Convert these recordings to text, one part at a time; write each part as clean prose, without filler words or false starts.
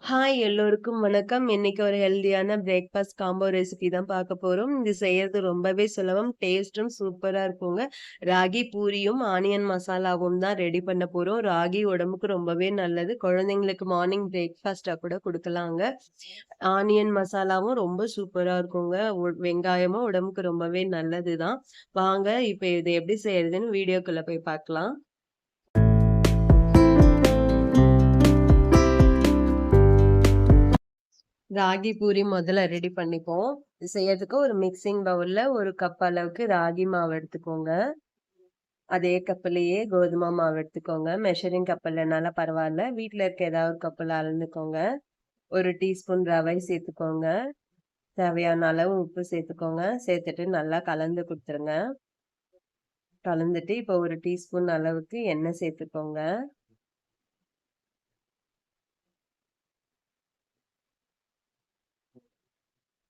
Hi எல்லோருக்கும் வணக்கம். இன்னைக்கு ஒரு ஹெல்தியான பிரேக்ஃபாஸ்ட் காம்போ ரெசிபி தான் பார்க்க போறோம். இது செய்யறது ரொம்பவே சுலபம். டேஸ்ட்டும் சூப்பரா இருக்குங்க. ராகி பூரியும், ஆனியன் மசாலாவும் தான் ரெடி பண்ண போறோம். ராகி உடம்புக்கு ரொம்பவே நல்லது. குழந்தைங்களுக்கு மார்னிங் பிரேக்ஃபாஸ்ட்டா கூட குடுக்கலாங்க. ஆனியன் மசாலாவும் ரொம்ப சூப்பரா இருக்குங்க. வெங்காயமும் உடம்புக்கு ரொம்பவே நல்லது தான். வாங்க இப்ப இத எப்படி செய்யறதுன்னு வீடியோக்குள்ள போய் பார்க்கலாம். ராகி பூரி முதல்ல ரெடி பண்ணிப்போம். இது செய்யறதுக்கு ஒரு மிக்சிங் பவுல்ல 1 கப் அளவுக்கு ராகி மாவு எடுத்துக்கோங்க. அதே கப்லயே கோதுமை மாவு எடுத்துக்கோங்க. மெஷரிங் கப் இல்லனாலும் பரவாயில்ல. வீட்ல இருக்க ஏதாவது ஒரு கப்ல அளந்துக்கோங்க. 1 டீஸ்பூன் ரவை சேர்த்துக்கோங்க. தேவையான அளவு உப்பு சேர்த்துக்கோங்க. சேர்த்துட்டு நல்லா கலந்து குடுத்துருங்க. கலந்துட்டு இப்போ 1 டீஸ்பூன் அளவுக்கு எண்ணெய் சேர்த்துக்கோங்க.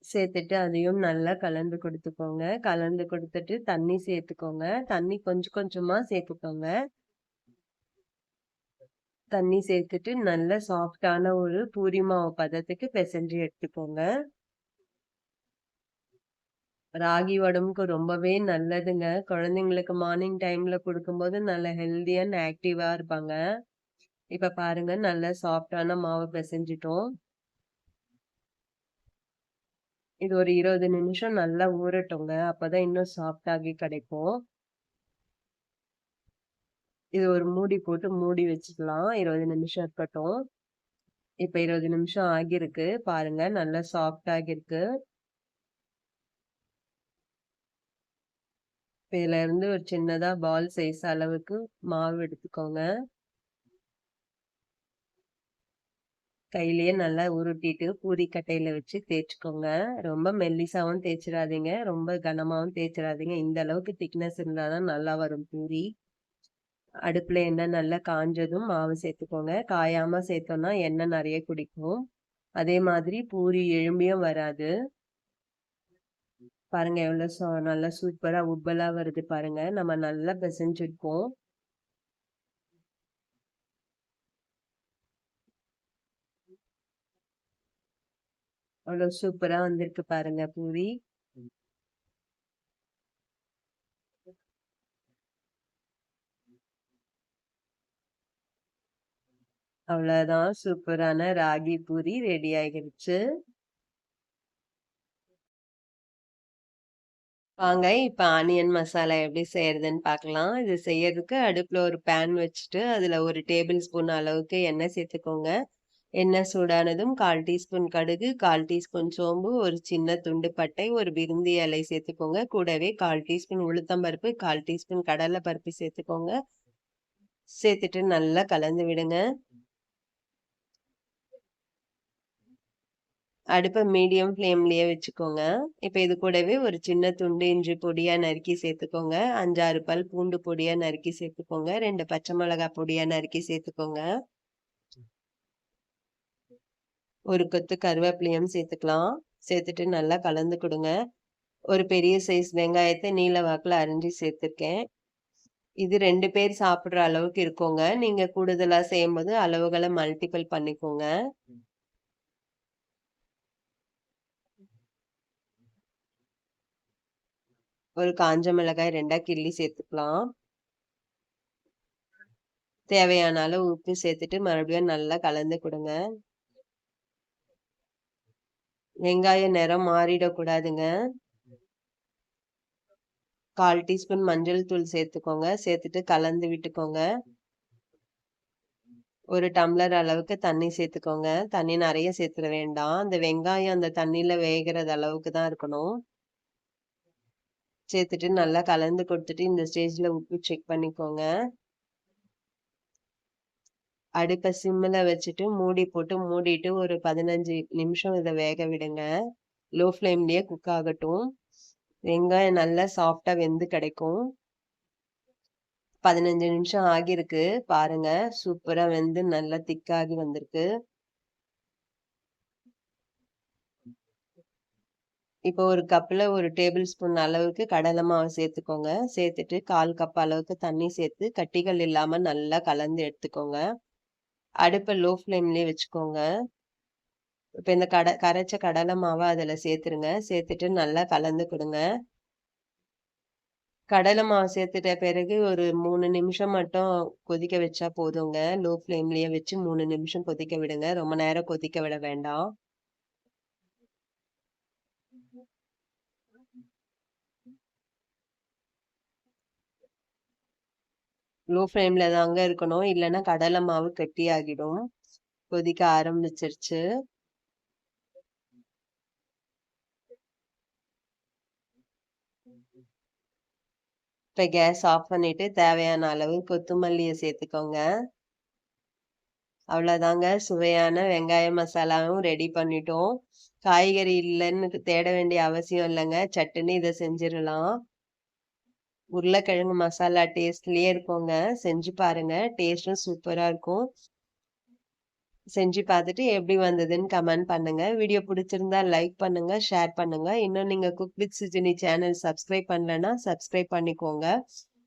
சேர்த்துட்டு அதையும் நல்லா கலந்து குடுத்துக்கோங்க. கலந்து குடுத்துட்டு தண்ணி சேர்த்துக்கோங்க. தண்ணி கொஞ்சம் கொஞ்சமா சேர்த்துக்கோங்க. தண்ணி சேர்த்துட்டு நல்ல சாஃப்டான ஒரு பூரி மாவு பதத்துக்கு பெசஞ்சு எடுத்துக்கோங்க. ராகி உடம்புக்கு ரொம்பவே நல்லதுங்க. குழந்தைங்களுக்கு மார்னிங் டைம்ல குடுக்கும்போது நல்ல ஹெல்தியா அண்ட் ஆக்டிவா இருப்பாங்க. இப்ப பாருங்க நல்ல சாஃப்டான மாவு பெசஞ்சிட்டோம். இது ஒரு 20 நிமிஷம் நல்லா ஊறட்டுங்க. அப்பதான் இன்னும் சாஃப்ட் ஆகி கிடைக்கும். இது ஒரு மூடி போட்டு மூடி வச்சுக்கலாம். 20 நிமிஷம் இருக்கட்டும். இப்ப 20 நிமிஷம் ஆகியிருக்கு. பாருங்க நல்லா சாஃப்ட் ஆகியிருக்கு. இதுல இருந்து ஒரு சின்னதா பால் சைஸ் அளவுக்கு மாவு எடுத்துக்கோங்க. கையிலேயே நல்லா உருட்டிட்டு பூரி கட்டையில வச்சு தேய்ச்சுக்கோங்க. ரொம்ப மெல்லிசாவும் தேய்ச்சிடாதீங்க. ரொம்ப கனமாவும் தேய்ச்சிடாதீங்க. இந்த அளவுக்கு திக்னஸ் இருந்தாதான் நல்லா வரும் பூரி. அடுப்புல எண்ணெய் நல்லா காஞ்சதும் மாவு சேர்த்துக்கோங்க. காயாம சேர்த்தோம்னா எண்ணெய் நிறைய குடிக்கும். அதே மாதிரி பூரி எழும்பியும் வராது. பாருங்க எவ்வளவு நல்லா சூப்பரா உப்பலா வருது பாருங்க. நம்ம நல்லா பிசைஞ்சிருக்கோம். அவ்வளவு சூப்பரா வந்திருக்கு பாருங்க பூரி. அவ்வளவுதான் சூப்பரான ராகி பூரி ரெடி ஆகிடுச்சு. வாங்க இப்ப ஆனியன் மசாலா எப்படி செய்யறதுன்னு பார்க்கலாம். இது செய்யறதுக்கு அடுப்புல ஒரு பேன் வச்சுட்டு அதுல 1 டேபிள் ஸ்பூன் அளவுக்கு எண்ணெய் சேர்த்துக்கோங்க. எண்ணெய் சூடானதும் 1/4 டீஸ்பூன் கடுகு, 1/4 டீஸ்பூன் சோம்பு, ஒரு சின்ன துண்டு பட்டை, ஒரு விருந்தி இலை சேர்த்துக்கோங்க. கூடவே 1/4 டீஸ்பூன் உளுத்தம் பருப்பு, 1/4 டீஸ்பூன் கடலை பருப்பு சேர்த்துக்கோங்க. சேர்த்துட்டு நல்லா கலந்து விடுங்க. அடுப்ப மீடியம் ஃப்ளேம்லயே வச்சுக்கோங்க. இப்ப இது கூடவே ஒரு சின்ன துண்டு இஞ்சி பொடியா நறுக்கி சேர்த்துக்கோங்க. 5, 6 பல் பூண்டு பொடியா நறுக்கி சேர்த்துக்கோங்க. 2 பச்சை மிளகாய் பொடியா நறுக்கி சேர்த்துக்கோங்க. ஒரு கொத்து கருவேப்பிலையும் சேர்த்துக்கலாம். சேர்த்துட்டு நல்லா கலந்து கொடுங்க. ஒரு பெரிய சைஸ் வெங்காயத்தை நீல வாக்குல அரிஞ்சு சேர்த்துருக்கேன். இது 2 பேர் சாப்பிடுற அளவுக்கு இருக்குங்க. நீங்க கூடுதலா செய்யும்போது அளவுகளை மல்டிபிள் பண்ணிக்கோங்க. ஒரு காஞ்ச மிளகாய் 2ஆ கிள்ளி சேர்த்துக்கலாம். தேவையான அளவு உப்பு சேர்த்துட்டு மறுபடியும் நல்லா கலந்து கொடுங்க. வெங்காய நிறம் மாறிடக்கூடாதுங்க. 1/4 டீஸ்பூன் மஞ்சள் தூள் சேர்த்துக்கோங்க. சேர்த்துட்டு கலந்து விட்டுக்கோங்க. 1 டம்ளர் அளவுக்கு தண்ணி சேர்த்துக்கோங்க. தண்ணி நிறைய சேர்த்துட வேண்டாம். அந்த வெங்காயம் அந்த தண்ணியில வேகிறது அளவுக்கு தான் இருக்கணும். சேர்த்துட்டு நல்லா கலந்து கொடுத்துட்டு இந்த ஸ்டேஜ்ல உப்பு செக் பண்ணிக்கோங்க. அடுப்ப சிம்ல வச்சுட்டு மூடி போட்டு மூடிட்டு ஒரு 15 நிமிஷம் இதை வேக விடுங்க. லோ ஃப்ளேம்லயே குக் ஆகட்டும். வெங்காயம் நல்லா சாஃப்டா வெந்து கிடைக்கும். 15 நிமிஷம் ஆகியிருக்கு. பாருங்க சூப்பரா வெந்து நல்லா திக்காகி வந்திருக்கு. இப்போ ஒரு கப்ல 1 டேபிள் ஸ்பூன் அளவுக்கு கடலை மாவு சேர்த்துக்கோங்க. சேர்த்துட்டு 1/4 கப் அளவுக்கு தண்ணி சேர்த்து கட்டிகள் இல்லாம நல்லா கலந்து எடுத்துக்கோங்க. அடுப்ப லோ ஃப்ளேம்லயே வச்சுக்கோங்க. இப்ப இந்த கரைச்ச கடலை மாவ அதுல சேர்த்துருங்க. சேர்த்துட்டு நல்லா கலந்து கொடுங்க. கடலை மாவு சேர்த்துட்ட பிறகு ஒரு 3 நிமிஷம் மட்டும் கொதிக்க வச்சா போதுங்க. லோ ஃப்ளேம்லயே வச்சு 3 நிமிஷம் கொதிக்க விடுங்க. ரொம்ப நேரம் கொதிக்க விட வேண்டாம். லோ ஃப்ளேம்ல தாங்க இருக்கணும். இல்லன்னா கடலை மாவு கெட்டியாகிடும். கொதிக்க ஆரம்பிச்சிருச்சு. இப்ப கேஸ் ஆஃப் பண்ணிட்டு தேவையான அளவு கொத்தமல்லிய சேர்த்துக்கோங்க. அவ்வளோதாங்க சுவையான வெங்காய மசாலாவும் ரெடி பண்ணிட்டோம். காய்கறி இல்லன்னு தேட வேண்டிய அவசியம் இல்லங்க. சட்டுன்னு இத செஞ்சிரலாம். உருளைக்கிழங்கு மசாலா டேஸ்ட்லயே இருக்குங்க. செஞ்சு பாருங்க. டேஸ்ட்டும் சூப்பரா இருக்கும். செஞ்சு பார்த்துட்டு எப்படி வந்ததுன்னு கமெண்ட் பண்ணுங்க. வீடியோ பிடிச்சிருந்தா லைக் பண்ணுங்க, ஷேர் பண்ணுங்க. இன்னும் நீங்க cook with Sujini channel subscribe பண்ணலன்னா சப்ஸ்கிரைப் பண்ணிக்கோங்க.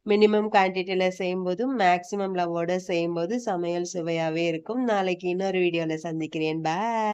மினிமம் குவான்டிட்டில செய்யும்போது, மேக்ஸிமம் லவ்வோட செய்யும்போது சமையல் சுவையாவே இருக்கும். நாளைக்கு இன்னொரு வீடியோல சந்திக்கிறேன். பாய்.